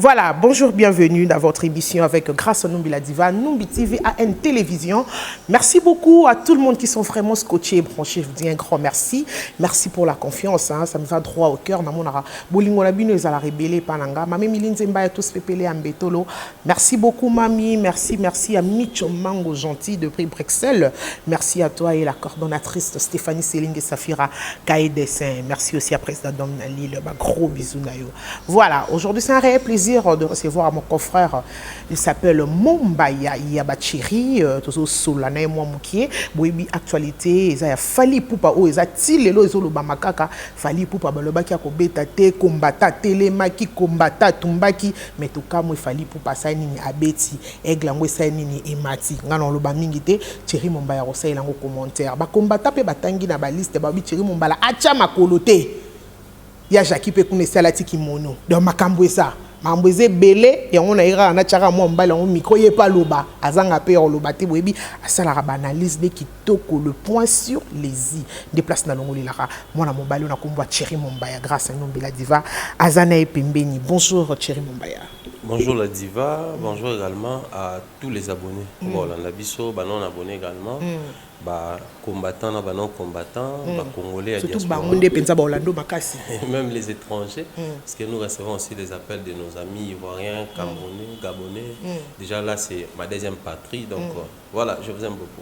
Voilà, bonjour, bienvenue dans votre émission avec grâce à Numbi la Diva, Numbi TV AN Télévision. Merci beaucoup à tout le monde qui sont vraiment scotchés et branchés. Je vous dis un grand merci. Merci pour la confiance, hein. Ça me va droit au cœur. Merci beaucoup, Mamie. Merci à Micho Mango Gentil de Prix Bruxelles. Merci à toi et la coordonnatrice Stéphanie Céline et Safira Kaye Dessin. Merci aussi à Président Domnali. Gros bisous, Nayo. Voilà, aujourd'hui, c'est un réel plaisir de recevoir mon confrère. Il s'appelle Mombaya Yabachiri, toujours Solana et moi Moukié. Boibi actualité, il y a Fali Poupa, il y a Tilelo, il y a Makaka, Fali Poupa, Balobaki, Kobeta, Te, Kombata, Telemaki, Kombata, Tumbaki, mais tout cas, moi, Fali Poupa, Sainini, Abeti, Eglango, Sainini, Emati, Ganon Loba Mingite, Thierry Mombaya, Rosé, Lango commentaire. Ba Kombata, Pe Batangi, na baliste, Babi, Thierry Mombala, Acha Makolote. Il y a Jackie Pe Koune Salati Kimono, dans Makambouessa. Mambouze belé et on a ira na tchara mo mbala on micro yé pas loba azanga pe on loba te webi asala analyse de kitoko le point sur les i déplace na longoli la moi na mobali on a komba Thierry Mombaya grâce à Numbi la Diva azana e pembeni. Bonjour Thierry Mombaya. Bonjour la Diva, bonjour également à tous les abonnés. Voilà, la biso ba non abonnés également. Bah combattants, bah non combattants, bah congolais à diaspora. Même les étrangers, parce que nous recevons aussi des appels de nos amis ivoiriens, camerounais, gabonais. Déjà là c'est ma deuxième patrie, donc voilà, je vous aime beaucoup.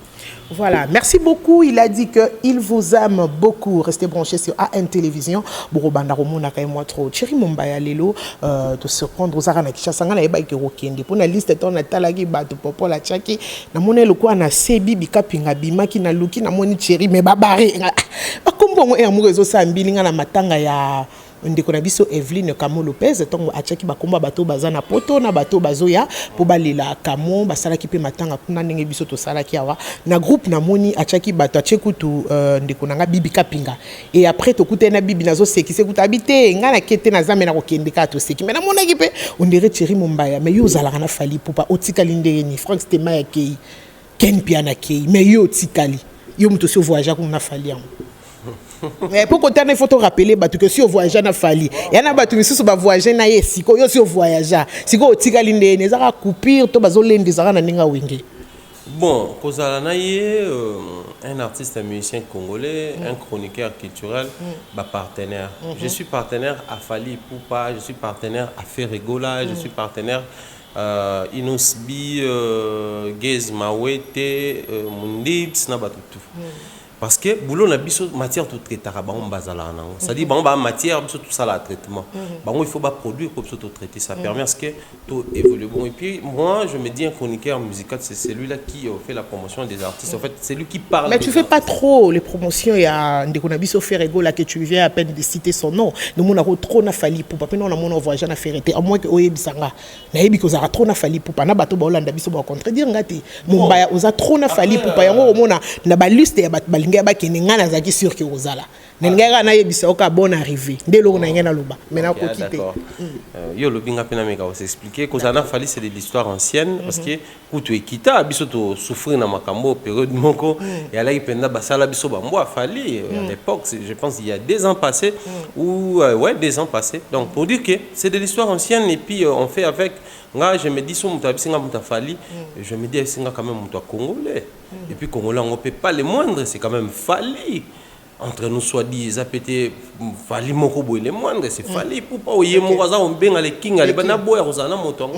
Voilà, merci beaucoup. Il a dit qu'il vous aime beaucoup. Restez branchés sur AN Télévision. Borobanda Romona kay moi trop. Thierry Mombaya lelo te surprendre aux arana kishasanga na eba ikokende. Pour la liste ton atalagi bato popo la tchaki. Na mona loko na sebi bikapinga bima ki na luki na moni Thierry me babare. Akombo e amurezo sambilinga na matanga ya ndeko na biso Evelyne Kamo Lopez tongo achaki bakomba bato bazana poto na bato bazoya po balela Kamo basalaki pe matanga kuna ndenge biso to salaki awa na groupe na moni achaki bato achekutu ndeko nanga Bibi Kapinga et après to kutena Bibi nazo sekise kutabite ngana kete na zamena ko kendeka to seki mais na mona kipe on dirait Thierry Mombaya mais yo zalaka na Fali Poupa otikali ndenge ni Frank Stema ya kei Ken Piana kei mais yo otikali yo mto so voyage ko na Fali yango. Mais pourquoi il faut te rappeler que si on voyage na Fali, il y en a battu si on va voyager na yesiko yo si on voyage si ko tika linde ne zaka coupure to bazolende zaka na ninga wenge. Bon, kozala na ye un artiste, un musicien congolais, un chroniqueur culturel, partenaire. Je suis partenaire à Fali Poupa, je suis partenaire à Ferregola, je suis partenaire Inusbi, Gez Mawete, Mundibs na batutu. Parce que boulot na biso matière tout traiter bango bazala nango ça dit bango ba matière biso tout ça la traitement bango il faut pas produire pour tout traiter ça permet à ce que tout évolue bon et puis moi je me dis un chroniqueur musical c'est celui-là qui fait la promotion des artistes en fait c'est lui qui parle. Mais tu fais pas trop les promotions il y a ndeko na biso Ferrego là que tu viens à peine de citer son nom nous mona trop na Fali Poupa pe non na mona voyage na Ferreté à moins que oyebisanga na yebi ko za trop na Fali Poupa na bato ba Holanda biso ba contredire ngati Mombaya oza trop na Fali Poupa yango mona na ba liste ya ngaba keningana zaki sûr que ozala nengera na yebisa oka bonne arrivée ndelo na ngena loba maintenant ko quitter yo lobinga pena meka on s'expliquer que ça na Fali c'est de l'histoire ancienne parce que kutu ekita biso to souffrir na makambo période moko et ala ipenda basala biso ba mbo Fali à l'époque je pense il y a 2 ans passés ou ouais 2 ans passés donc pour dire que c'est de l'histoire ancienne et puis on fait avec nga je me dis son mutabisinga mutafali je me dis singa quand même muta congolais et puis congolais on peut pas les moindres c'est quand même Fali entre nous soit dit ça pété Fali moko boy les moindres c'est Fali pour pas oyer mo waza on benga les king les bana boy rozana moto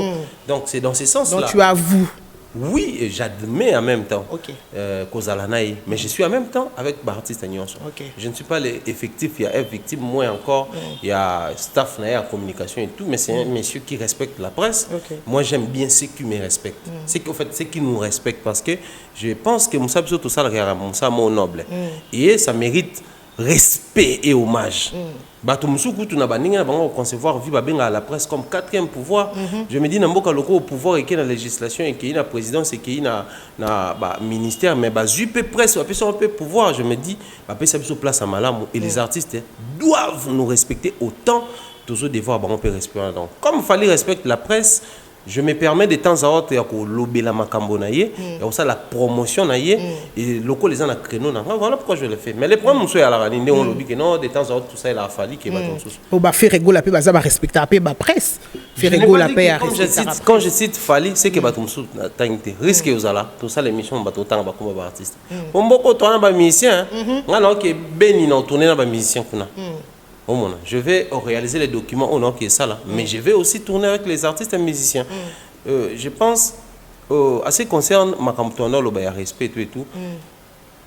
donc c'est dans ce sens là. Donc tu avoues. Oui, et j'admets en même temps Kozalanaï, mais je suis en même temps avec Bartiste Nyonso. Je ne suis pas l'effectif, il y a un victime, moi encore, il y a staff, il y a communication et tout, mais c'est un monsieur qui respecte la presse. Moi j'aime bien ceux qui me respectent, c'est qu'en fait ceux qui nous respectent parce que je pense que Moussa Biso tout ça, Moussa mon noble, et ça mérite respect et hommage. Bato musuku tu na baninga bango concevoir vie babenga la presse comme 4e pouvoir. Je me dis namboka loko au pouvoir et qui na législation et qui na présidence et qui na ministère mais ba jupe presse ba personne peut pouvoir je me dis ba pesa biso place à malamu et les artistes doivent nous respecter autant toujours devoir bango peut respecter donc comme il fallait respecter la presse je me permets de temps à autre ya ko lobela makambo na ye et aussi la promotion na ye et loko les gens na créneau na voilà pourquoi je le fais mais les problèmes monsieur ala rani on lobby que non de temps à autre tout ça il a fallu que baton sous on va faire rigoler la paix baza ba respecter la paix ba presse faire rigoler la paix quand je cite Fali c'est que baton sous tangité risque uzala tout ça l'émission baton tanga ba comme ba artiste on boko to na ba musicien ngana OK beni na tourner na ba musicien kuna. Je vais réaliser les documents au nom qui est ça là, mais je vais aussi tourner avec les artistes et musiciens. Je pense, à ce qui concerne ma campagne, le respect et tout.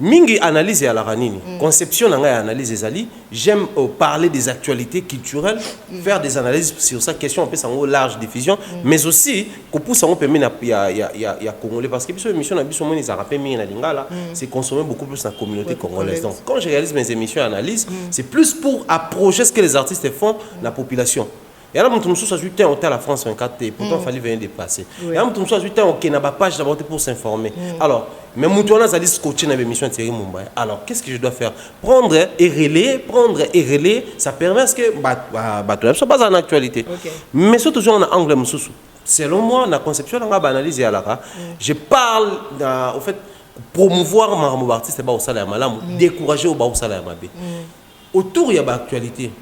Mingi analyse à la ranini, conception analyse des ali. J'aime parler des actualités culturelles, faire des analyses sur sa question, on peut s'en large diffusion, mais aussi qu'on pousse on permet il y a congolais parce que puis émission na biso moni ça rappelle mingi na lingala, c'est consommer beaucoup plus la communauté congolaise. Donc quand je réalise mes émissions analyse, c'est plus pour approcher ce que les artistes font la population. Et là, je suis ajouté en la France 24 et pourtant il fallait venir dépasser. Et là, je suis ajouté en Kenya, page d'abord pour s'informer. Alors, mais Moutouana, ça dit scotcher dans l'émission de Thierry Mumbai. Alors, qu'est-ce que je dois faire? Prendre et relayer, ça permet à ce que ne soit pas en actualité. Mais c'est toujours en angle moussou. Selon moi, la conception, on va analyser à la je parle, au fait, promouvoir mon artiste au salaire malam, décourager au salaire mabé. Autour, il y a l'actualité.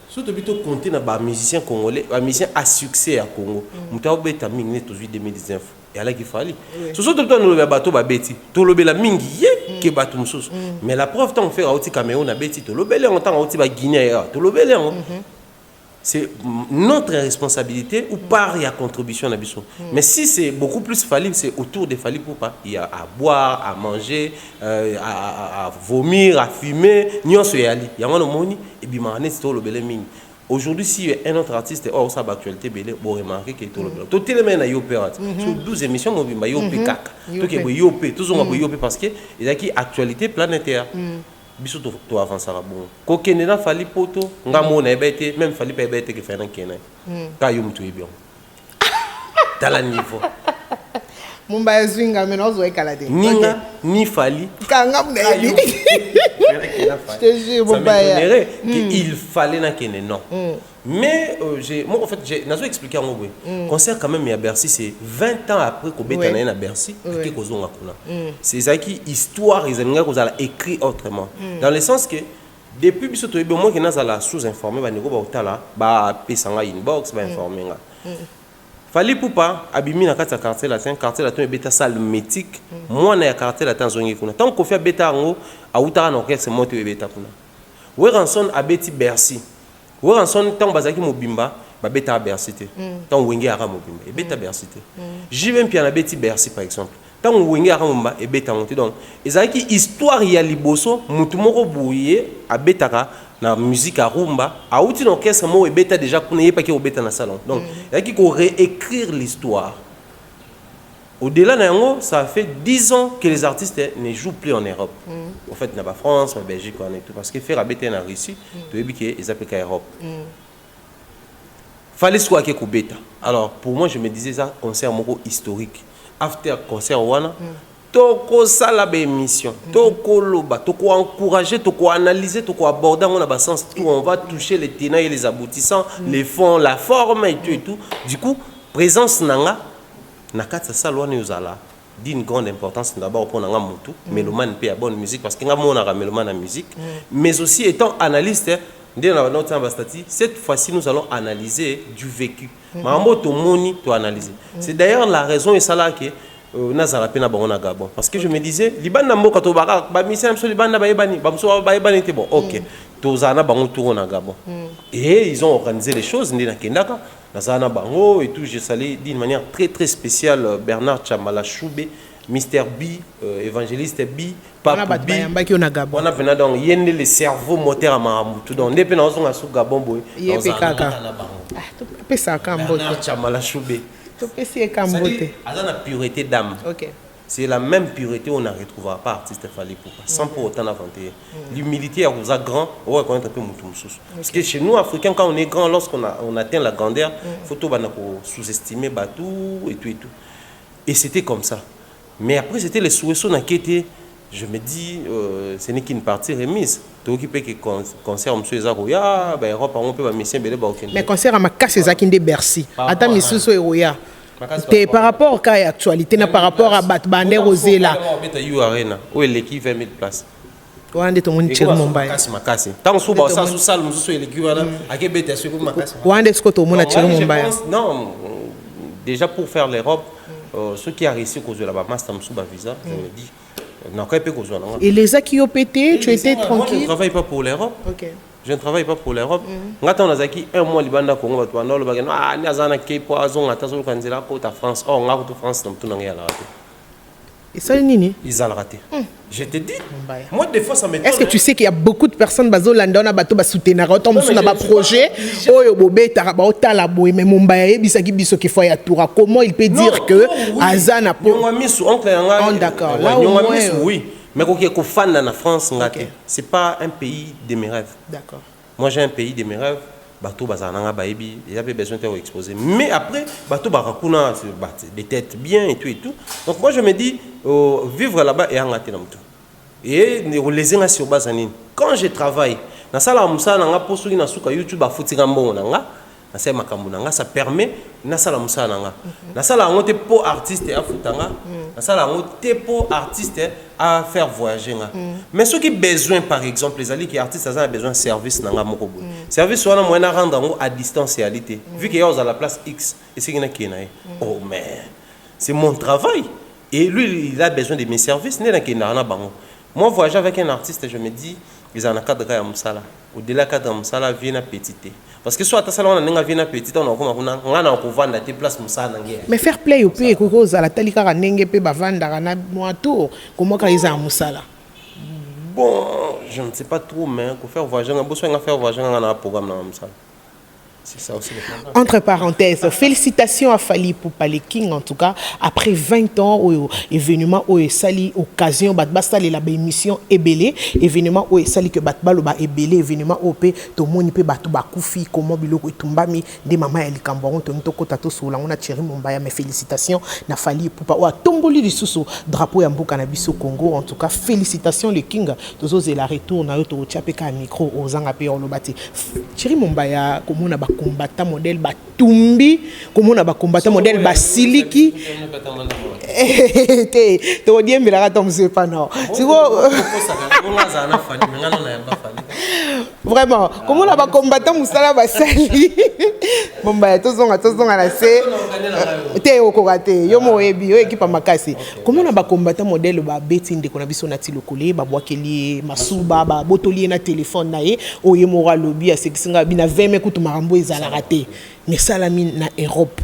Surtout plutôt compter dans les musiciens congolais, les musiciens à succès à Congo. Nous avons fait 2019 et là qu'il fallait. Surtout tout nous le bateau babeti, tout le bel mingi qui bateau moussous. Mais la preuve tant faire au Cameroun à beti, tout le bel en tant au Guinée, tout le bel c'est notre responsabilité ou par y a contribution à Bissau. Mais si c'est beaucoup plus fallu, c'est autour des fallu pour pas. Il y a à boire, à manger, à vomir, à fumer. N'y a pas il y a un moni et bien c'est tout le bel ming. Aujourd'hui, si un autre artiste oh ça actualité belé, vous remarquez qu'il est tout le bel. Tout le monde a yopé. Sur 12 émissions, on va yopé caca. Tout qui est yopé, tout on va yopé parce que il y a qui actualité planétaire. Biso to avancer la bon ko kende na fali poto nga mona ebete même fali pa ebete ke fena kena ka yum tu bien tala niveau mumba ezinga mena ozo ekalade ninga ni fali kanga mna ebi je te jure mumba il fallait na kene non mais moi en fait j'ai nazo expliquer en gros concert quand même à Bercy c'est 20 ans après ko betana na Bercy que kozonga kuna c'est ça qui histoire ils aiment qu'on a écrit autrement dans le sens que depuis biso to moi que nazala sous-informé ba nego ba otala ba pesanga inbox ba informer nga fallait pour pas abimi na kata quartier latin beta salle mythique moi na quartier latin zongi kuna tant qu'on fait beta ngo a utara na orchestre monte beta kuna we ranson abeti Bercy Ranson tant bazaki mobimba ba beta Bercy te tant wenge ara mobimba e beta Bercy te jivem pia na beti Bercy par exemple tant wenge ara mobimba e beta monte donc ezaki histoire ya liboso mutu moko bouye a betaka na musique à rumba a outi na orchestre mo e beta déjà kuna ye pa ki o beta na salon donc ezaki ko réécrire l'histoire. Au-delà d'un an, ça fait 10 ans que les artistes ne jouent plus en Europe. En fait, il n'y a pas France, en Belgique, on est tout. Parce que faire habiter en Russie, tu veux dire qu'ils appellent l'Europe. Fallait soit qu'il y ait bêta. Alors, pour moi, je me disais ça, concert historique. After concert, on toko sala ba émission, toko loba, toko encourager, toko analyser, toko aborder, on a bas sens tout, on va toucher les tenants et les aboutissants, les fonds, la forme et tout et tout. Du coup, présence nanga. Nakata salwa ni uzala d'une grande importance d'abord pour nanga mutu mélomane pe bonne musique parce que nga mona mélomane à musique mais aussi étant analyste dans notre ambastati cette fois-ci nous allons analyser du vécu mambo to moni to analyser c'est d'ailleurs la raison et ça là que nazala pe na bango na Gabon parce que je me disais libanda mboka to baka ba mission mso libanda ba ebani ba mso ba ebani te bon OK to zana bango tour na Gabon et ils ont organisé les choses ndina kendaka Nazana Bango et tout, j'ai salé d'une manière très très spéciale Bernard Chamala Choubé, Mr. B, évangéliste B, Papa B. On a venu donc yende le cerveau moteur à Mahamoutou. Donc n'est pas dans un sous Gabon boy. Yépe kaka. Ah, tu peux ça Kambote. Bernard Chamala Choubé. Tu peux ça Kambote. Azana pureté d'âme. OK. C'est la même pureté on ne retrouvera pas artiste Fally Ipupa sans pour autant inventer. L'humilité vous a grand, on va connaître un peu Moutou Moussous. Parce que chez nous Africains quand on est grand, lorsqu'on atteint la grandeur, faut tout sous-estimer Batou et tout et tout. Et c'était comme ça. Mais après c'était les souhaits qui étaient, je me dis, ce n'est qu'une partie remise. Tu occupé que concert monsieur Zaroya, ben Europe on peut pas mission belé ba. Mais concert à ma casse Zakinde Bercy. Attends monsieur Soeroya. T'es par rapport à l'actualité, par rapport à Batbander Rosela. Où est l'équipe 20 000 places? Où est ton monde chez Mumbai? Tant que vous ça sous salle, nous sommes l'équipe à Québec, est-ce que vous m'avez? Où est-ce que ton monde chez Mumbai? Non, déjà pour faire l'Europe, ceux qui ont réussi cause de la master sous visa, je me dis, non, quand même. Et les acquis au PT, tu étais tranquille? Moi, je ne travaille pas pour l'Europe. Ok. Je ne travaille pas pour l'Europe. Ngata nazaki un mois libanda Congo batwa ndolo bageno ah ni azana ke po azon ngata zo kanzela ko ta France oh ngako to France na mtu nangia la raté. Et ça nini? Ils ont raté. Je te dis. Moi des fois ça m'étonne. Est-ce que tu sais qu'il y a beaucoup de personnes bazo landona bato ba soutenir autant musu na ba projet oyo bobeta ba otala boy mais Mumbai bisaki biso ke fois ya toura comment il peut dire que azana po oncle yanga. D'accord. Là au moins oui. Mais quand il y a fan dans la France, c'est pas un pays de mes rêves. D'accord. Moi j'ai un pays de mes rêves. Bateau bazananga baebi, il y avait besoin d'être exposé. Mais après, bateau barakuna, des têtes bien et tout. Donc moi je me dis, vivre là-bas et en tout. Et les gens sur bazanine. Quand je travaille, dans ça la musa nanga posto na suka YouTube ba futika mbongo nanga. Ça permet na sala musa nanga na sala ngote pour artiste à futanga na sala ngote pour artiste à faire voyager nga mais ceux qui besoin par exemple les alliés qui artistes ont besoin de service nanga moko boy service wana moyen rendre à distancialité vu qu'il y a à la place X et c'est qui na oh mais c'est mon travail et lui il a besoin de mes services né na na bango moi voyager avec un artiste je me dis ils en a cadre ya musala au-delà cadre musala vient à petite. Parce que soit ta salon on a vina petit on a ko vendre tes places musana ngé. Mais faire play au pays ko za la talika ka nenge pe ba vendre na moi tour comment ka isa musala. Bon, je ne sais pas trop mais ko faire voyager on besoin faire voyager na programme na musala. C'est ça aussi le problème. Entre parenthèses, félicitations à Fally Ipupa le King en tout cas après 20 ans au événement au sali occasion batbasta la émission ebelé événement au sali que batbalo ba ebelé événement au pe to moni pe batu ba kufi comment biloko etumbami de mama ya likambo to ntoko tato sola on a Thierry Mumbaya mais félicitations na Fally Ipupa o tomboli lisusu drapeau ya mboka na biso Congo en tout cas félicitations le King tozo la retour na yo to tiapeka micro ozanga pe olobati Thierry Mumbaya comment na combattant modèle batumbi comme on a combattant modèle basiliki to diembe la tom c'est pas non vraiment comme on a combattant musala basali bomba tozonga na se te okorate yo moyebi yo équipe makasi comme on a combattant modèle ba betinde kona biso na tilokole ba bwakeli masuba ba botoli na téléphone na ye oye mora lobby a sekisinga bina 20 mekutu marambo ezala raté mais salami na Europe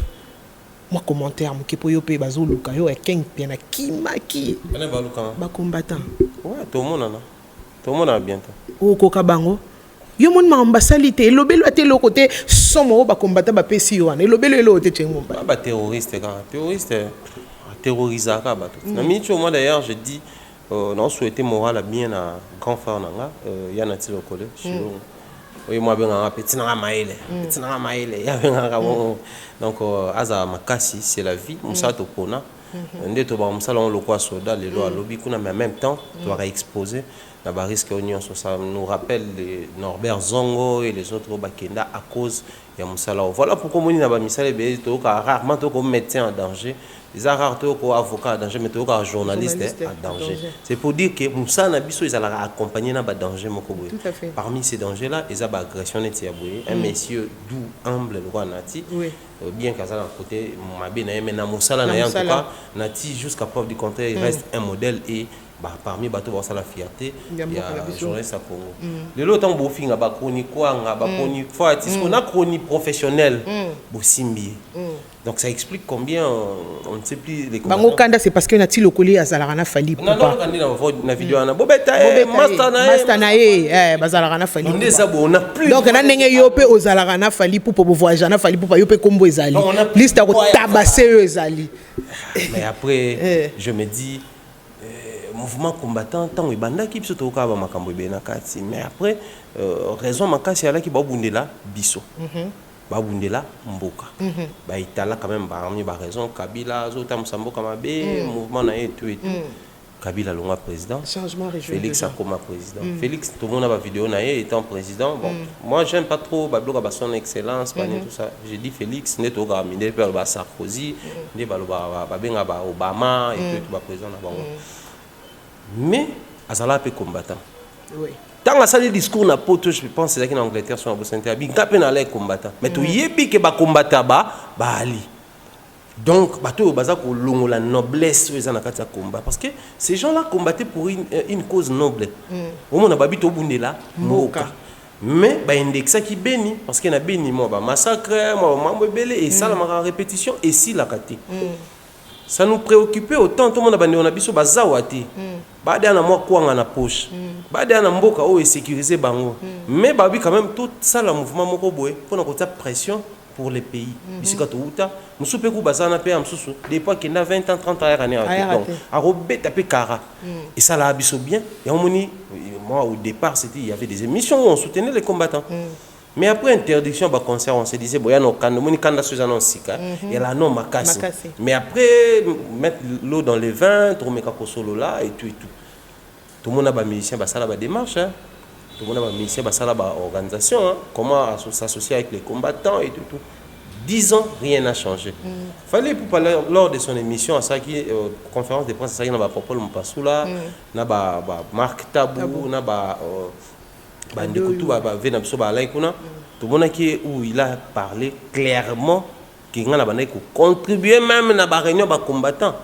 moi commentaire mo kepo yo pe bazo luka yo e king pe na kimaki bana ba luka ba combattant ouais tout le monde a bientôt o koka bango yo mon mamba salité lobelo ate le côté somo ba combattant ba pesi yo wana lobelo elo te chengo ba terroriste terroriser ka ba tout na minute moi d'ailleurs je dis non souhaiter moral bien à grand frère nanga yana tilo kole oui moi ben un petit na maile ya ben donc aza makasi c'est la vie musa to pona ndeto ba musala on le quoi soda le lo lobby kuna mais en même temps doit exposer la risque union ça nous rappelle les Norbert Zongo et les autres bakenda à cause ya musala voilà pourquoi moni na ba misala be to ka rarement to comme médecin en danger les rares to ko avocat en danger mais to ka journaliste en danger c'est pour dire que musala na biso ils allaient accompagner na ba danger moko boy parmi ces dangers là ils a ba agression net ya boy un monsieur doux humble le roi nati bien qu'à ça d'un côté mabe na mais na musala na en tout cas nati jusqu'à preuve du contraire il reste un modèle et parmi bateau pour ça la fierté il y a journaliste à Congo le lot en bofing ba chronique quoi ba chronique fois on a chronique professionnelle bosimbi donc ça explique combien on ne sait plus les bango kanda c'est parce que na ti lokoli azalaka na Fally Ipupa non kandi na vidéo na bobeta master na bazalaka na Fally Ipupa donc na ndenge yo pe ozalaka na Fally Ipupa bo voyager na Fally Ipupa yo pe kombo ezali liste ko tabasser yo ezali mais après je me dis mouvement combattant tant et banda qui surtout ka ba makambo bena kati mais après raison makasi ala ki ba bundela biso ba bundela mboka ba itala quand même ba raison Kabila zota musamboka mabe mouvement na et tout Kabila Longa président. Changement régional. Félix Akoma président. Félix, tout le monde a vu vidéo étant président. Bon, moi, j'aime pas trop Bablo son excellence, tout ça. J'ai dit Félix, n'est pas Gamine, Sarkozy, n'est pas Obama, et tout, président. Mais, Azala peut combattant. Oui. Tant que ça les discours na poto, je pense que c'est en Angleterre sur la Bossante, bien capé na les combattants. Mais tu yebi que ba combattant ba ali. Donc, bateau baza ko longo la noblesse aux anakata combat parce que ces gens-là combattaient pour une cause noble. Au moins na babito bundela moka. Mais ba indexa qui béni parce que na béni moi ba massacre, moi mambo belé et ça la répétition et si la kati. Ça nous préoccupait autant tout le monde a bandé on a biso bazawati. Bade na moi kwanga na poche. Bade na mboka o sécuriser bango. Mais babi quand même tout ça le mouvement moko boy pour na kota pression pour les pays. Ici quand outa, nous soupe ku bazana pe am susu. Des fois qu'il a 20 ans 30 ans année donc a robé taper cara. Et ça l'a biso bien. Et on moni moi au départ c'était il y avait des émissions où on soutenait les combattants. Mais après interdiction bah concert on se disait boya no kanda moni kanda suzana sika et la non makasi. Mais après mettre l'eau dans les vins, trop meka solo là et tout. Tout le monde a ba musicien bah ça la démarche hein. Tout le monde a ba musicien bah ça la organisation hein. Comment s'associer avec les combattants et tout. 10 ans, rien n'a changé. Fallait pour parler lors de son émission à ça qui conférence de presse ça qui n'a pas propos le Mpassoula, n'a pas Marc Tabou, n'a pas Bandekutu ba vena biso ba lai kuna. Tout le monde qui où il a parlé clairement qu'il y a ba contribuer même na ba réunion ba combattants.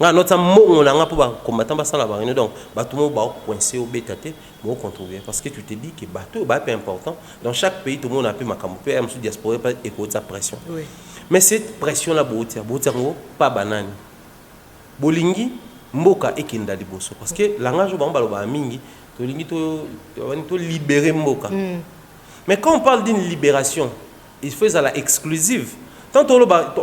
Nga notre mot on a pour ba combattants ba ça la ba réunion donc ba tout le monde ba coincé au bétaté pour contribuer parce que tu te dis que bateau ba peu important dans chaque pays tout le monde a pu makampe am sous diaspora pas écouter sa pression. Oui. Mais cette pression là botia pas banane. Bolingi mboka ekinda liboso parce que langage ba ba mingi to libérer mboka. Mais quand on parle d'une libération, il faut à la exclusive. Tant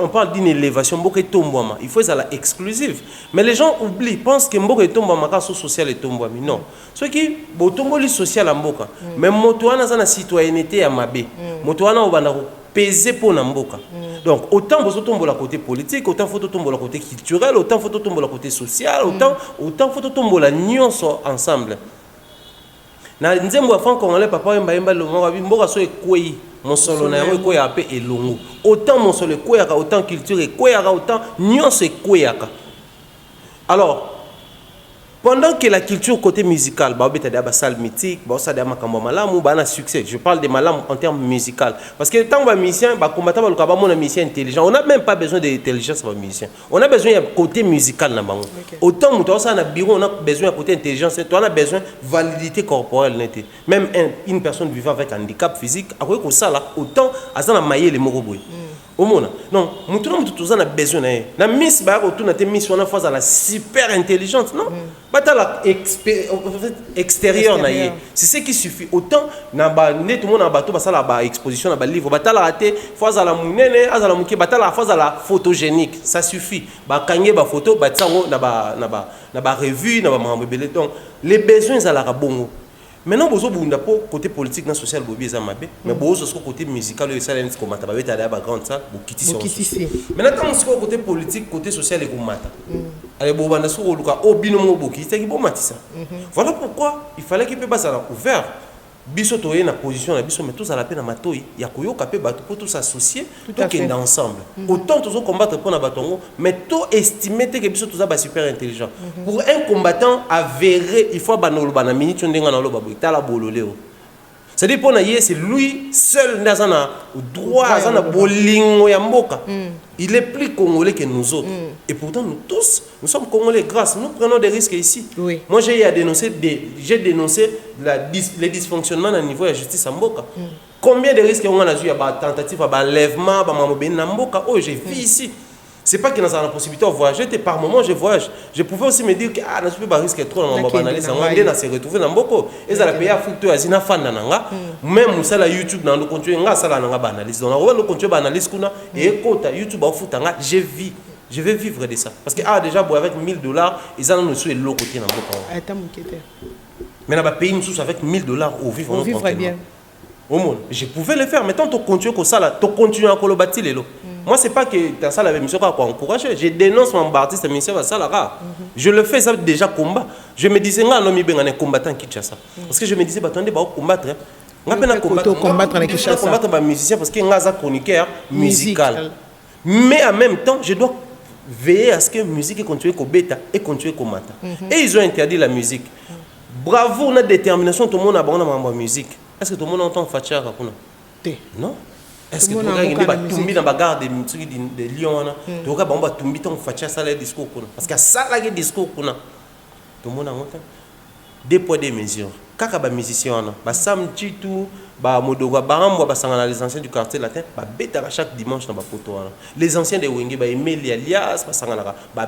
on parle d'une élévation, mboka tombouama, il faut à la exclusive. Mais les gens oublient, pensent que mboka tombouama kaso social est tombouami. Non. Ce qui botomboli social à mboka. Mais motoana za na citoyenneté ya mabe. Motoana obanda peser pour na mboka. Donc autant vous tomber la côté politique, autant faut tomber la côté culturel, autant faut tomber la côté social, autant faut tomber la nuance ensemble. Na nzembo afan congolais papa yemba le mboka so ekwei mosolo na yango ekwei ape elongo autant mosolo ekwei autant culture ekwei autant nuance ekwei. Alors pendant que la culture côté musical ba obeta da salle mythique ba ça da makambo malamu ba na succès, je parle de malamu en termes musical parce que tant ba musicien ba combattant ba lokaba mon musicien intelligent, on n'a même pas besoin d'intelligence ba musicien, on a besoin de côté musical na bango. Autant muto ça na bureau on a besoin de côté intelligence, on a besoin validité corporelle nete. Même une personne vivant avec handicap physique a quoi ça là autant azana mailler les moroboy. Non, nous avons besoin de miss ba retourna te miss on a phase à la super intelligente non bata la extérieur na yé c'est ce qui suffit autant na ba ne tout monde na bato ba sala ba exposition na ba livre bata la raté phase à la munene azala muke bata la phase à la photogénique ça suffit ba kangé ba photo ba tsango na ba revue na ba mambelé donc les besoins à la bongo. Maintenant, vous avez un côté politique et social, mais vous avez un côté musical, vous avez un côté salle, maintenant, quand vous avez un côté politique, côté social, vous avez voilà pourquoi il fallait qu'il puisse être ouvert. Biso toye na position na biso mais tous à la peine na matoi ya koyoka pe bato pour tous s'associer tout est ensemble autant tous combattre pour na batongo mais tout estimer que biso tous ba super intelligent pour un combattant avéré il faut banolo na minute ndenga na loba boita la bololeo ça dit pour na yé c'est lui seul nazana droit azana bolingo ya mboka il est plus congolais que nous autres et pourtant nous tous nous sommes congolais grâce nous prenons des risques ici. Moi j'ai dénoncé les dysfonctionnements au niveau de la justice en mboka. Combien de risques on a eu à tentative à enlèvement à mamobé na mboka oh j'ai vu ici. C'est pas que nous avons la possibilité de voyager, par moment je voyage. Je pouvais aussi me dire que ah, je peux pas risquer trop dans mon banalise, on va se retrouver dans beaucoup. Et ça la paye à foutre à zina fan nanga, même ça la YouTube dans le contenu nga ça la nanga banalise. Donc on va le contenu banalise kuna et côté YouTube au foot nga, je vais vivre de ça parce que ah déjà avec $1000, ils en ont sur l'autre côté dans beaucoup. Attends mon quête. Mais là ba payer une source avec $1000 au vivre. On vivrait bien. Au monde, je pouvais le faire mais tant tu continues comme ça là, tu continues à colobatiller les lots. Moi, c'est pas que dans ça la émission qu'on encourager. Je dénonce mon artiste musicien ça là. Je le fais ça déjà combat. Je me disais nga non mi ben un combattant Kinshasa. Parce que je me disais bah attendez bah combattre. On peut combattre en Kinshasa. Combattre un musicien parce que nga za chroniqueur musical. Mais en même temps, je dois veiller à ce que la musique continue à bêta et continue à combattre. Et ils ont interdit la musique. Bravo, on a détermination, tout le monde a bon dans la musique. Est-ce que tout le monde entend Fatia Kakuna? Non. Est-ce que tout le monde a tombé dans la gare de Lyon? Tout le monde a tombé dans Fatia, ça le discours. Parce que ça le discours. Tout le monde a monté. Des poids, des mesures. Quand les musiciens, samedi tout, les anciens du quartier latin, chaque dimanche dans poto. Les anciens de Wenge, Emeli alias,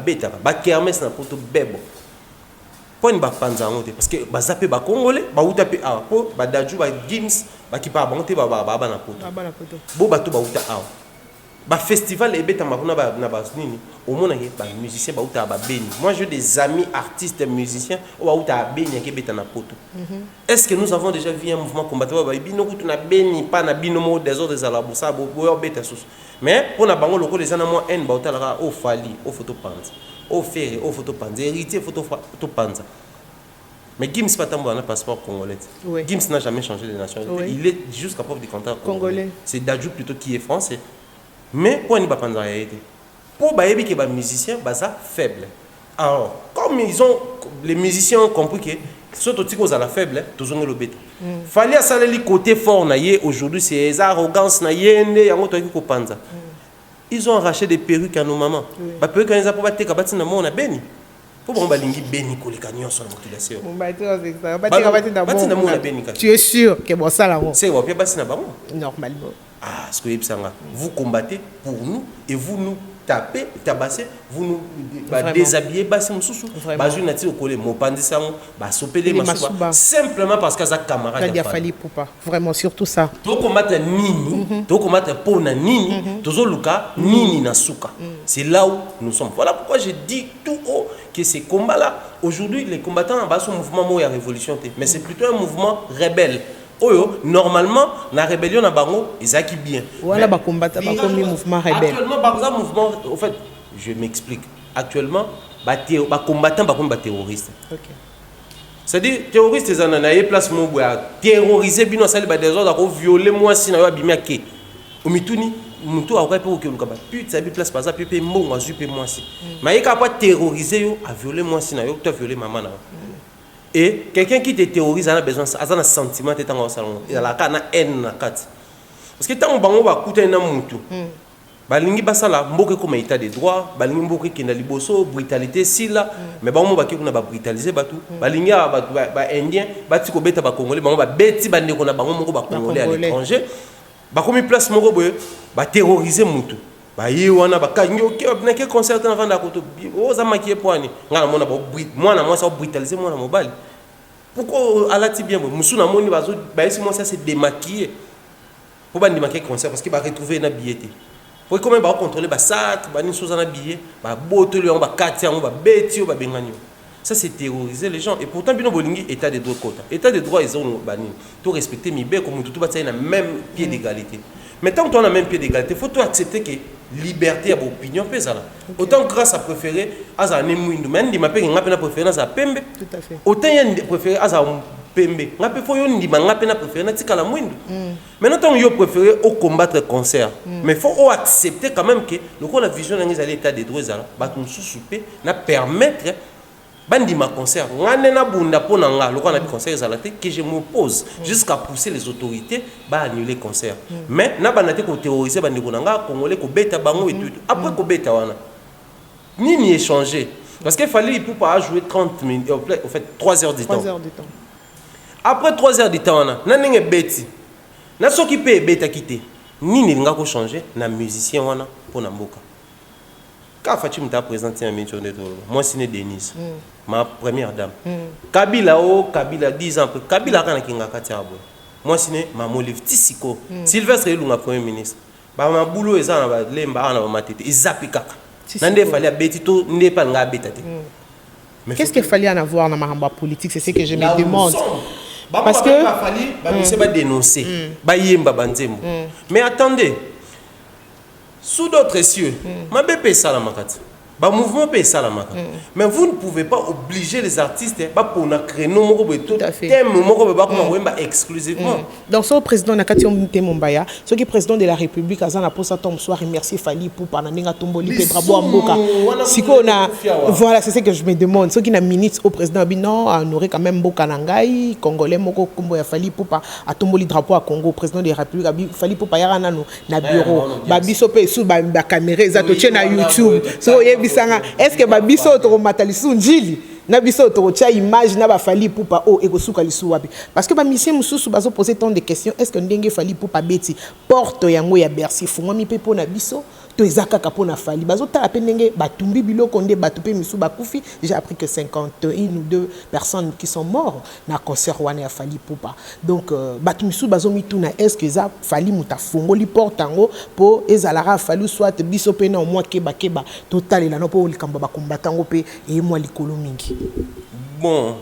bêta, kermesse dans poto bebo. Pourquoi ne panza parce que zappé ba congolais, ba utape a po, ba daju ba gims, ba ki pa bonté ba na poto. Bo ba to ba uta a. Ba festival et bêta makuna ba na ba nini. Au monde ba musicien ba uta ba beni. Moi j'ai des amis artistes musiciens ou ba uta beni ke bêta na poto. Est-ce que nous avons déjà vu un mouvement combattant ba bino kutu na beni pas na binomo des autres des alabusa bo bêta sous. Mais pour na bango loko les ana moi en ba uta la au fali, au photo panza. Au fer, au photo panza, héritier photo panza. Mais Gims pas tant un passeport congolais. Oui. Gims n'a jamais changé de nationalité. Oui. Il est jusqu'à preuve du contraire congolais. C'est Dadju plutôt qui est français. Mais pour ne pas panza été. Pour baébi qui est musicien, ça faible. Alors, comme les musiciens ont compris que surtout si vous avez la faible, tout le monde le bête. Fallait ça le côté fort naïe aujourd'hui c'est arrogance naïe ne yango to ko panza. Ils ont arraché des perruques à nos mamans. Ba perruque quand ils a pas te kabati na mona beni. Pour bon balingi beni ko le kanyon sur la motivation. Tu es sûr que bon ça là bon. C'est bon, puis basi na bango. Normalement. Ah, ce que vous combattez pour nous et vous nous tapez, tabassez, vous nous déshabillez, bassez moussou. Bazu nati okole mo pandisa mo, ba sopele masuba simplement parce que ça camarade. Il a fallu pour pas. Vraiment surtout ça. To combattre nini, to combattre pour na nini, tozo luka nini na suka. C'est là où nous sommes. Voilà pourquoi je dis tout haut que ces combats là aujourd'hui les combattants en bas sont mouvement moya révolution mais c'est plutôt un mouvement rebelle. Oyo, normalement, la rébellion na bango, ils acquis bien. Voilà, ba combattre ba comme mouvement rebelle. Actuellement, par exemple, mouvement, en fait, je m'explique. Actuellement, ba combattant ba comme ba terroriste. OK. C'est-à-dire terroriste ils en a place mo boya terroriser bino sali ba des ordres ko violer moi si na yo abimia ke. Omituni mutu a ko ke luka ba pute ça bi place par ça pepe mbongo azupe moi si. Mais il ka pas terroriser yo a violer moi si na yo to violer maman na. Et quelqu'un qui te terrorise a besoin de un sentiment de temps au salon. Il a la haine. Parce que tant que on va écouter un mutu, balingi basala mboke comme état de droit, balingi mboke qui na liboso brutalité si là, mais ba on va qui na ba brutaliser batu, balingi ba indien, bati ko beta ba congolais, ba on va beti bande ko na ba moko ba congolais à l'étranger, ba comme place moko boye, ba terroriser mutu. Ba yi wana ba kanyo ke na ke concert na vanda ko to o za makie poani ngana mona ba moi na moi ça brutaliser moi na mobile. Pourquoi alati bien musu na moni bazo ba esi moi ça c'est démaquiller. Pour ba démaquiller concert parce que ba retrouver na billet. Pour comment ba contrôler ba sat ba ni chose na billet, ba botelo on ba kati on ba beti ba benganyo. Ça c'est terroriser les gens et pourtant bino bolingi état de droit quota. État de droit ils ont bani. Tout respecter mi be comme tout ba na même pied d'égalité. Mais tant que tu as le même pied d'égalité, il faut accepter que liberté à opinion pesa là. Autant grâce à préférer à ça nemouindou mais ndi mapé ngapena préférence à pembe. Tout à fait. Autant y préférer à ça pembe. Ngapé faut yo ndi ngapena préférer na tika la mwindu. Maintenant tant yo préférer au combattre concert. Mais faut accepter quand même que le la vision dans les états des droits là, ba tout soupé na permettre bandi ma concert ngane na bunda pona nga loko na bi concert zalate que je m'oppose jusqu'à pousser les autorités ba annuler concert mais na banate ko terroriser bandi ko nga congolais ko beta bango et tout après ko beta wana ni échanger parce qu'il fallait pour pas jouer 30 minutes en fait 3 heures du temps après 3 heures du temps wana na ninge beti na soki pe beta quitter ni nga ko changer na musicien wana pona mboka. Quand Fatim t'a présenté un métier de moi c'est Denise, ma première dame. Kabila 10 ans après. Kabila kana kinga katiabo. Moi c'est ma Molive Tisiko. Sylvestre Elunga premier ministre. Ba ma boulot eza na lemba na matete. Izapi kaka. Nande fallait betito n'est pas nga betate. Qu'est-ce qu'il fallait en avoir dans ma politique, c'est ce que je me demande. Parce que fallait ba dénoncer. Ba yemba banzembo. Mais attendez. sous d'autres cieux ma bébé ça la makati ba mouvement peut ça la makati mais vous ne pouvez pas obliger les artistes ba pour na créneau moko tout thème moko ba ko ba exclusivement donc ce président na kati on Mombaya ce qui président de la République azana pour ça tombe soir remercier Fally pour pananenga tomboli pe bravo mboka siko na voilà c'est ce que je me demande ce qui na minutes au président non on aurait quand même mboka nangai congolais moko kombo ya Fally pour pas atomboli drapeau à Congo président de la République Fally pour pas yara nano na bureau ba biso pe sous ba caméra za to na YouTube so est-ce que babiso to matalisu njili na biso to tia image na ba Fally Ipupa o ekosuka lisu wapi parce que ba mission mususu bazo poser tant de questions est-ce que ndenge Fally Ipupa beti porte yango ya Bercy fungwa mi pepo na biso to ezaka kapo na Fally bazo ta pendenge batumbi biloko nde batupe misu bakufi j'ai appris que 51 ou 2 personnes qui sont morts na concert wana ya Fally Ipupa donc batu misu bazo mituna est-ce que za Fally muta fungoli porte yango po ezalara Fally soit biso pe na au moins keba total la no po likamba ba combattango pe et moi likolo mingi. Bon,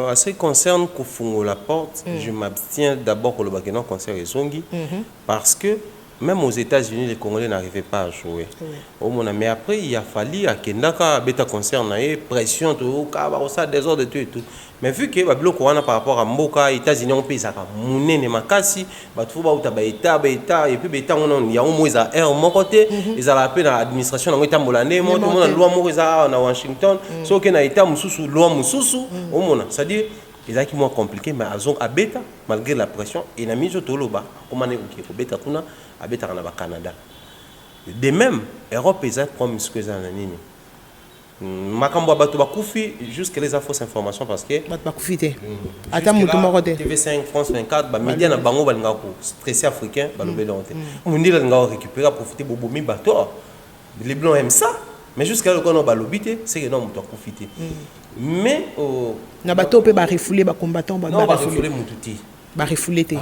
à ce qui concerne Kofungo la porte, je m'abstiens d'abord pour le Bakena concert et Zongi, parce que même aux États-Unis, les Congolais n'arrivaient pas à jouer. Mais après, il a fallu à Kendaka, bêta concert, pression, tout, désordre, tout et tout. Mais vu que le Corona par rapport à Mboka, les États-Unis ont payé ça, Mouné, Nemakasi, et puis il y a au moins un mon côté, ils ont appelé l'administration, ils ont dit moi, tout le monde a loi à Washington, sauf qu'il y a été sous loi, c'est-à-dire, ils ont été moins compliqués, mais ils ont abéta, malgré la pression, ils ont mis au Toloba, comment on est au Beta Kuna, abéta au Canada. De même, l'Europe, ils ont promis ce que ça a dit. Makambo bato bakufi jusqu'à les fausses informations parce que bakufi té ata mutu moko té TV5 France 24 ba média na bango balinga ko stressé africain ba lobelo té mundi la nga récupérer profiter bobomi bato les blancs aiment ça mais jusqu'à le kono ba lobité c'est que non mutu akufité mais na bato pe ba refoulé ba combattant ba refoulé mututi ba refoulé té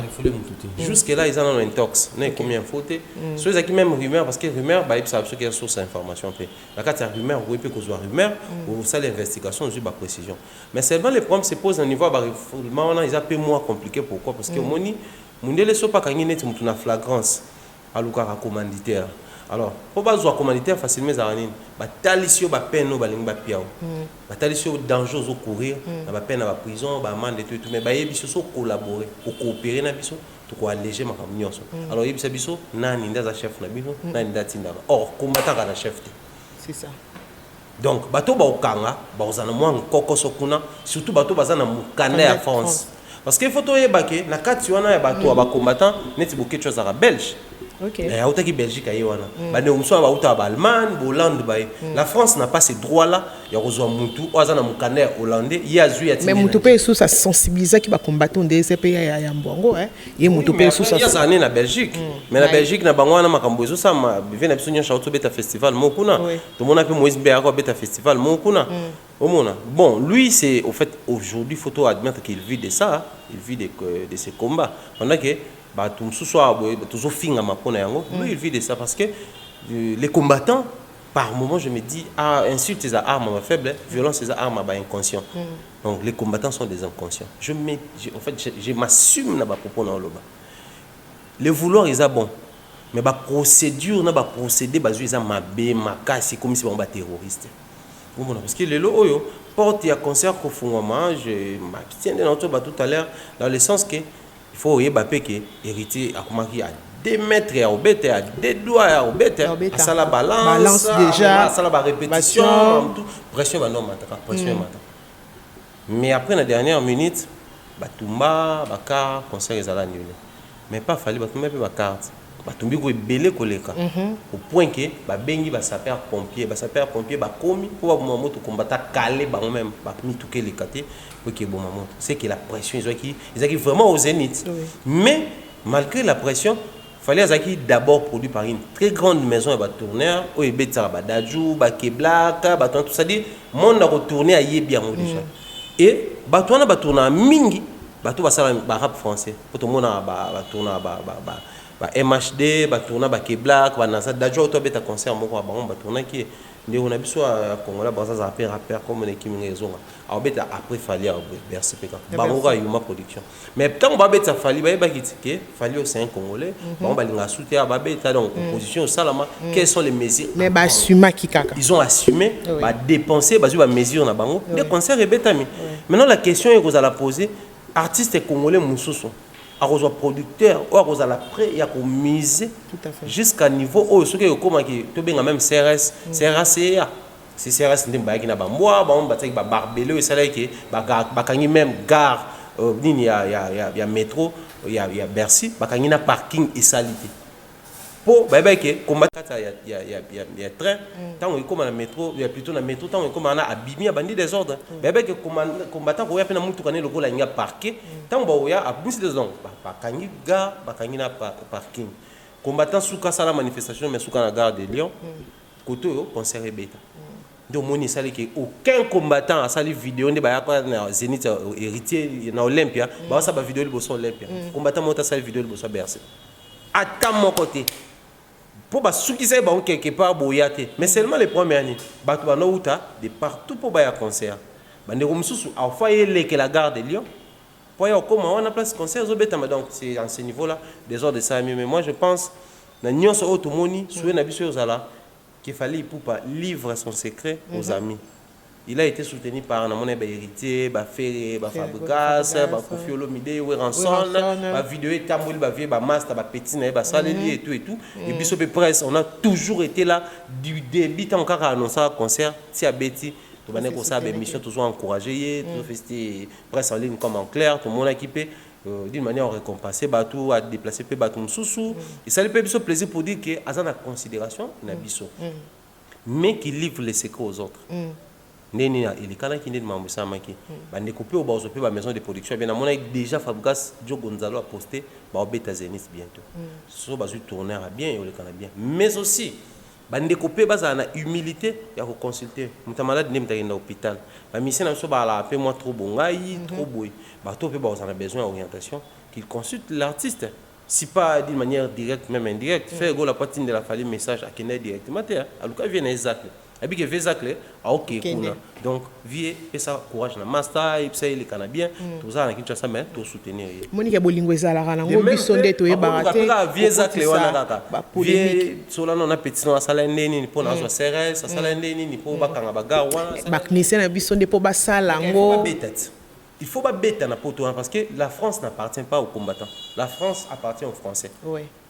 jusque là ils en ont un tox n'est combien faute ceux qui même rumeur parce que rumeur ba ça ce qui est source d'information fait la carte rumeur ou peut causer rumeur ou ça l'investigation juste ba précision mais seulement les problèmes se posent au niveau ba refoulement on a ils appellent moins compliqué pourquoi parce que moni mundele so pas kangi net mutu na flagrance alukara commanditaire alors pour pas jouer commanditaire facilement za nini ba talisio ba peine ba linga piao ba talisio danger au courir na ba peine na ba prison ba amende tout mais ba yebiso so collaborer ou coopérer na biso to ko alléger ma nyonso alors yebisa biso nani ndaza chef na biso nani ndatinda or combattant na chef c'est ça donc bato ba okanga ba ozana mwa nkoko sokuna surtout bato bazana mukanda ya France parce que faut to yebake na kati wana ya bato ba combattant neti boke chose à belge. OK. Autaki Belgique ayewana. Bane umso ba uta ba Allemagne, Hollande ba. La France n'a pas ces droits là. Ya kozwa mutu ozana mukanda hollandais, ya zu ya mais mutu pe sous ça sensibiliser qui ba combattre des CP ya mbongo hein. Ye mutu pe sous ça. Ya ça na Belgique. Mais la Belgique na bango na makambo ezo ça ma vient na biso nyosha auto beta festival mokuna. Tout le monde a pu Moïse Béako beta festival mokuna. Bon, lui c'est au fait aujourd'hui faut admettre qu'il vit de ça, il vit de ces combats. Pendant que lui il vit de ça parce que les combattants par moment je me dis insulte les armes faibles, violence les armes inconscient. Donc les combattants sont des inconscients. Je m'assume na ba propos na loba. Le vouloir ils a bon mais ba procédure na ba procédé ba ils a mabe makasi comme si on ba terroriste. Parce que les loyo porte ya concert ko fungoma je m'abstiens de notre tout à l'heure dans le sens que il faut Mbappé qui hérité à comment qui a 2 mètres à obète à 2 doigts à obète à ça la balance déjà à ça la répétition pression va non pression mais après la dernière minute batumba baka concert les ala annulé mais pas fallu batumba pe ba carte batumbi ko belé koleka au point que ba bengi ba sapeur pompier ba komi pour ba moto combattre calé ba même ba mituke les katé pour que bon maman c'est que la pression ils ont vraiment au zénith mais malgré la pression fallait qu'ils d'abord produit par une très grande maison et tourneur au ebetsa ba dajou ba keblaka ba tout ça dit monde a retourné à yebia déjà et ba tourner mingi ba tout ba ça ba rap français pour tout monde ba tourner MHD ba tourna ba Black ba nasa dajo to beta concert moko ba on ba tourna qui ndé on a biso à Congola ba ça rappeur comme on est qui raison alors beta après fallait bercer peka ba moko yuma production mais tant ba beta fallait ba kitike fallait c'est un Congolais ba on ba linga soutenir ba beta donc opposition salama quelles sont les mesures mais ba assuma kikaka ils ont assumé ba dépenser ba mesures na bango des concerts et beta mi maintenant la question est que vous allez poser artiste congolais mususu à cause producteur ou à cause la prêt et à miser jusqu'à niveau où ce que comment qui tout bien même CRS CRACA c'est CRS n'est pas qui n'a pas moi on va dire barbelé et ça là qui bah même gare il y a métro il y a Bercy bah na parking et salité pour bah que combattre il y a train tant on comme la métro il y a plutôt la métro tant on comme on a abîmé à bandit des ordres bah que combattant ko ya pena mutu kana le ko la nya parquer tant ba ya abus des ordres ba kangi gare ba kangi na parking combattant souka sala manifestation mais souka na gare de Lyon côté concert beta donc moni sali que aucun combattant a sali vidéo ne ba ya pa na Zénith héritier na Olympia ba ça ba vidéo le bosso Olympia combattant monta sali vidéo le bosso Bercy à mon côté pour ceux qui savent quelque part boyate mais seulement les premières années batu bana uta de partout pour ba ya concert bande ko mususu a foyer que la gare de Lyon pour y comment on a place concert zobeta donc c'est à ce niveau là des ordres de ça mais moi je pense na nyonso automoni soué na biso zala qu'il fallait pour pas livrer son secret aux amis. Il a été soutenu par mon héritier, Ferré, Fabregas, Kofi Olomide, Ranson, vidéo et tamboul, master, petit, salé et tout et tout. Et puis sur la presse, on a toujours été là du début encore à annoncer un concert. Si à Betty, tout le monde a mission toujours encouragé, tout fait presse en ligne comme en clair, tout le monde équipé. D'une manière récompensée, tout à déplacer peu bateau sous et ça lui fait plaisir pour dire que à la considération na biso mais qui livre les secrets aux autres. Neni il kana qui n'est membre ça maki ba découper au bazo pe ba maison de production bien on a déjà Fabregas Joe Gonzalo a posté ba beta Zenith bientôt so bazo tourner à bien et le kana bien mais aussi ba découper baza na humilité ya ko consulter muta malade ne mta na hôpital ba mission na so ba la pe moi trop bongai trop boy ba to pe ba on a besoin d'orientation qu'il consulte l'artiste si pas d'une manière directe même indirecte faire go la patine de la famille message à Kenya directement à Luka vient exact et puis que fait ça clé ah ok cool donc vie et ça courage na master et puis les canadiens tout ça na kintu ça mais tout soutenir Monique bolingo ezala kana ngo biso ndeto e barate vie ça clé wana kaka vie sola non na petit na sala ndeni ni pour na so CRS sala ndeni ni pour bakanga bagawa baknise na biso nde po basala ngo il faut pas bêter na poto parce que la France n'appartient pas aux combattants la France appartient aux Français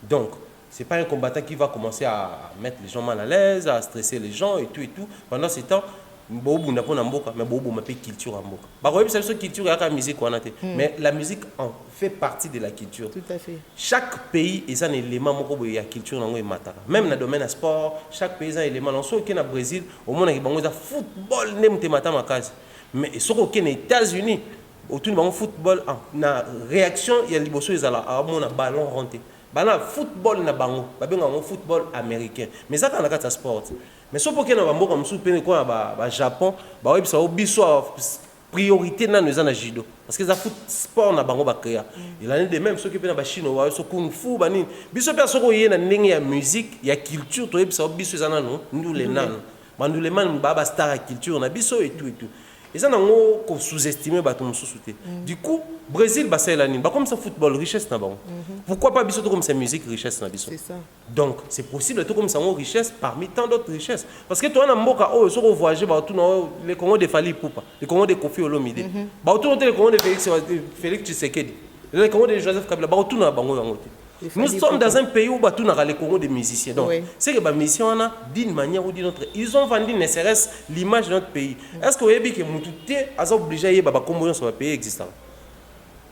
donc c'est pas un combattant qui va commencer à mettre les gens mal à l'aise, à stresser les gens et tout. Pendant ce temps, bobu n'a pas n'amboka, mais bobu m'a fait culture en boka. Bah oui, c'est une culture la musique qu'on a. Mais la musique en fait partie de la culture. Tout à fait. Chaque pays est un élément moko ya culture nango matara. Même dans le domaine du sport, chaque pays a un élément. En soit au Brésil, au monde qui bango football n'aime te matin ma case. Mais soit aux États-Unis, autour du football, na réaction il y a liboso ils ala à mon ballon rentré. Bana football na bango babenga ngo football américain mais ça quand na sport mais so poke na bambo comme soupene quoi ba Japon ba webisa obiso priorité na nous na judo parce que ça foot sport na bango ba créa il en est de même ceux qui pe na ba Chine wa so kung fu bani biso perso ko yena ndenge ya musique ya culture to webisa obiso za nous les nan bandu les man ba star culture na biso et tout et ça n'a pas sous-estimé bateau sous-souté. Du coup, Brésil bassin la nine, comme ça football richesse na bon. Pourquoi pas biso comme ça musique richesse na biso. C'est ça. Donc c'est possible tout comme ça richesse parmi tant d'autres richesses. Parce que toi na mboka oh so voyager ba tout les Congo de Fali Poupa, les Congo de Kofi Olomide. Ba tout les Congo de Félix Tshisekedi. Les Congo de Joseph Kabila ba tout na bango bango. Nous sommes dans un pays où tout na les Congo des musiciens. Donc c'est que les musiciens on a d'une manière ou d'une autre, ils ont vendu ne serait-ce l'image de notre pays. Est-ce que vous avez vu que Moutouté a obligé à Combo sur le pays existant?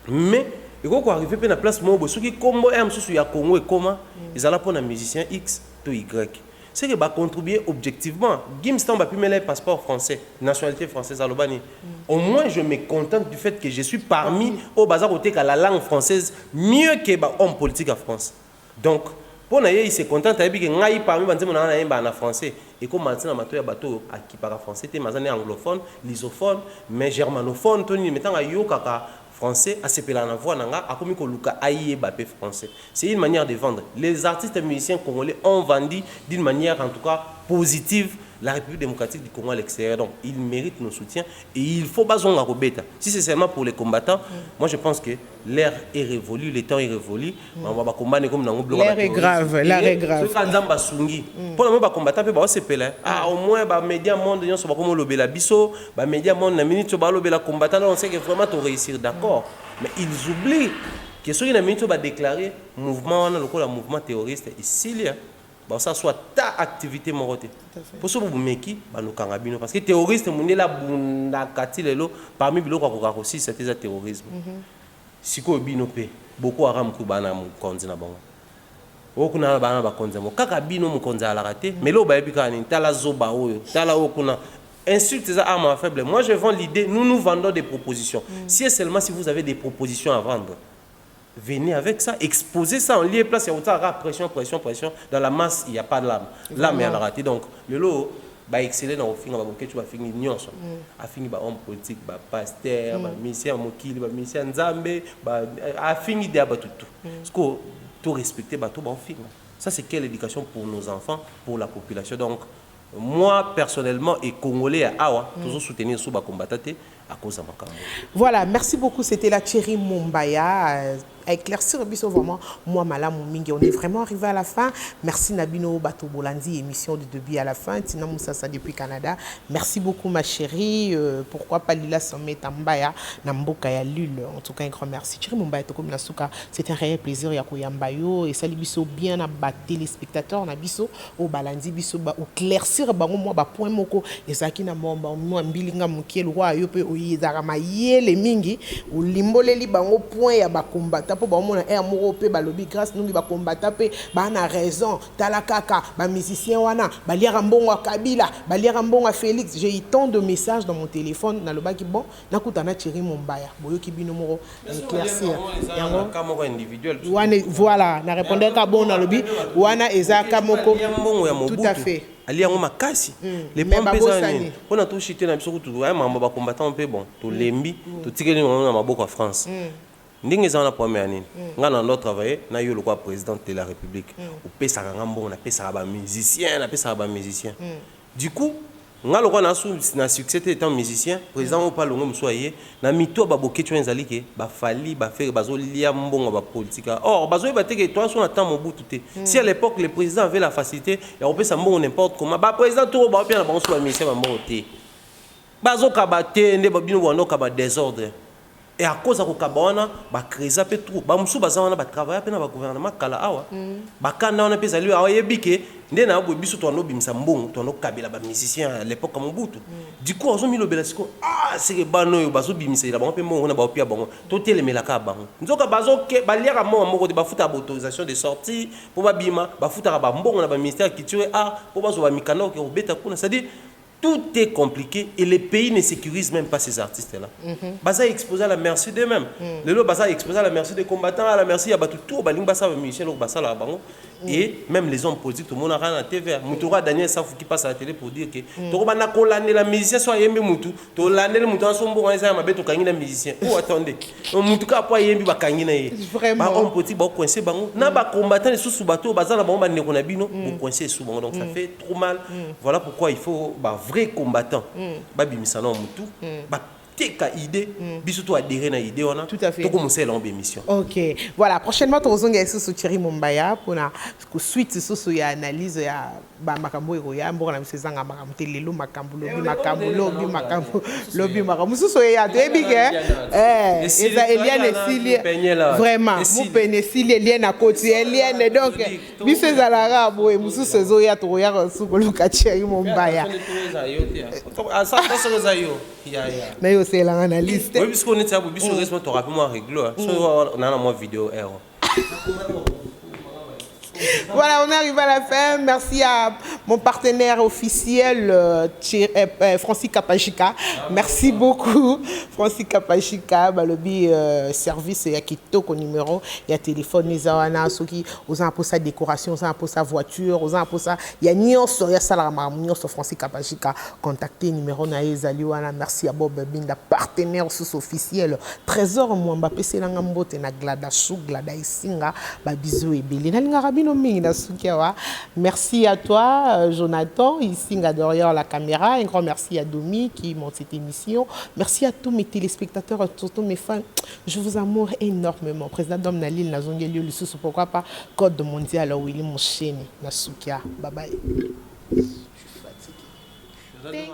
Mais il faut arriver à la place où ceux qui Combo et ceux qui Congo et comment ils allaient pour un musicien X ou Y. C'est que va contribuer objectivement. Gimstan va plus mêler passeport français, nationalité française à l'Obani. Au moins je me contente du fait que je suis parmi au bazar côté que la langue française mieux que homme politique en France. Donc pour naïe il se contente avec que ngai parmi banze mon en français et comme maintenant matoya bateau qui parle français t'es mazane anglophone, lusophone, mais germanophone Tony mettant à yo kaka français, à sepela na voix nanga, a commis luka aïe bapé français. C'est une manière de vendre. Les artistes et musiciens congolais ont vendu d'une manière en tout cas positive la République démocratique du Congo à l'extérieur. Donc, ils méritent nos soutiens et il faut pas en robeta. Si c'est seulement pour les combattants, moi je pense que l'ère est révolue, le temps est révolu. On va combattre comme dans l'ère est grave, l'ère est grave. Pour le moment, combattant peut pas se peler. Ah, au moins, bah média monde, on se va comme lobé la biso, bah média monde, la minute sur lobé la combattant, on sait que vraiment tu réussir, d'accord. Mais ils oublient que ceux qui na minute va déclarer mouvement, le mouvement terroriste ici là. Bah, ça soit ta activité moroté. Pour ce que vous mettez, parce que terroriste, parmi les gens aussi, c'était un terrorisme. Si vous avez beaucoup de gens qui ont été beaucoup na bana ba konza mo kaka bino mo konza la raté mais là ba bika ni tala zoba oyo tala okuna insulte ça arme faible. Moi je vends l'idée, nous vendons des propositions. Si et seulement si vous avez des propositions à vendre, venez avec ça, exposez ça en lieu et place, il y a pression. Dans la masse, il n'y a pas de l'âme. L'âme est à la raté. Donc, le lot, bah exceller dans le film, tu vas finir l'union. A fini bah homme politique, bah pasteur, bah ministère mokili, bah ministère nzambe, bah a fini de abattre tout. Parce que tout respecter, bah tout bon film. Ça c'est quelle éducation pour nos enfants, pour la population. Donc, moi personnellement et congolais à Awa, toujours soutenir sous bas combattant à cause de ma campagne. Voilà, merci beaucoup. C'était la Thierry Mumbaya. Éclaircir vraiment moi malam mingi, on est vraiment arrivé à la fin. Merci Nabino Bato Bolandi, émission de début à la fin. Tina Moussassa depuis Canada. Merci beaucoup ma chérie. Pourquoi pas Lila Sommet Tambaya Namboka ya Lul. En tout cas un grand merci. Thierry Mumbaya Tokom Nasuka, c'est un réel plaisir ya koyambayo et ça biso bien à battre téléspectateurs na biso au Balandi biso ba éclaircir bango moi ba point moko ezaki na momba moi mbilinga mukiel roi yo pe oyizaka mayele mingi o limboleli bango point ya ba combattant pour bon un amoureux pe balobi grâce nous ba combattre pe ba na raison talakaka ba musicien wana ba liara mbongo Kabila ba liara mbongo Félix. J'ai eu tant de messages dans mon téléphone na lobaki bon nakutana Thierry Mumbaya boyoki bino moko éclaircir yango kamoko individuel voilà na répondre ka bon na lobi wana ezaka moko tout à fait ali yango makasi les pompes zani on a tout chité na biso tout ay mamba ba combattant pe bon to lembi to tikeli na maboko à France. Ndenge za na première année ngana ndo travailler na yo le quoi président de la République au pesa ngambo na pesa ba musicien na pesa ba musicien du coup ngalo kwa na succès étant musicien président ou pas longo msoyer na mito ba boketu enzali ke ba fali ba faire bazolia mbongo ba politique or bazo ba teke toi son attend mon bout tout. Si à l'époque le président avait la facilité ya opesa mbongo n'importe comment ba président tout ba bien na bango so musicien ba mbongo te bazo kabate nde ba bino bono kaba désordre. Et à cause de Kabana, bah créer ça peut trop. Bah musu bazana bah travailler pe na ba gouvernement kala awa. Bah kana on a pe saluer awa yebike. Nde na bo biso to no bimisa mbongo to no kabila ba musicien à l'époque comme Mobutu. Du coup ozo mi lobela siko c'est que bano yo bazo bimisa la ba pe mbongo na ba opia bango. To telemela ka bango. Nzoka bazo ke ba liaka moko de ba futa autorisation de sortie pour ba bima ba futa ba mbongo na ba ministère culture art pour bazo ba mikano ke obeta kuna c'est-à-dire tout est compliqué et les pays ne sécurisent même pas ces artistes-là. Baza exposé à la merci d'eux-mêmes. Le lot Baza exposé à la merci des combattants, à la merci à tout baling Bassa Michel Bassa la bango et même les hommes politiques tout le monde a la TV. Moutoura Daniel Safou qui passe à la télé pour dire que to bana ko l'année la musicien soit yembe mutu, to l'année le mutu en son bon ça mabe to kangina musicien. Oh attendez. Mutu ka pas yembe ba kangina ye. Ba homme politique ba coincé bango. Na ba combattant les sous bateau Baza la bango ba ne kona bino, bo coincé sous bango donc ça fait trop mal. Voilà pourquoi il faut vrai combattant babi misano mutu ba teka idée biso adhérer na idée on a tout à fait to commencer l'émission. OK, voilà, prochainement tozonga sous Thierry Mumbaya pour na suite sous ya analyse ya ba makambo ya mbona na misezanga makambo telelo makambo lobi makambo sous ya debige eza Eliane Silie vraiment mu penesilie Eliane na koti Eliane donc biso ezalaka boye musu sezo ya to ya sous ko Thierry Mumbaya na yo c'est l'analyste. Oui, puisqu'on est à Bobby sur le reste, on rapidement réglo. On a moi vidéo. Voilà, on arrive à la fin. Merci à mon partenaire officiel, Francis Kapachika. Merci beaucoup, Francis Kapachika. Balobi service et Kitoko numéro. Il y a téléphone, les awana, ceux qui ont pour sa décoration, ont pour sa voiture, ont pour ça. Il y a Nyonso, il y a Salama, Nyonso, Francis Kapachika. Contactez numéro Naïs Aliwana. Merci à Bob Binda, partenaire sous-officiel. Trésor Mwamba, PC Langambote, na Glada Sou, Glada Isinga, Babizou et Billy. Merci à toi, Jonathan, ici derrière la caméra. Un grand merci à Domi qui monte cette émission. Merci à tous mes téléspectateurs, à tous mes fans. Je vous amoure énormément. Président Dom Nalil, Nazongeli, le sous, pourquoi pas Code mondial, Willy Moucheni, Nasukia. Bye bye. Je suis fatigué.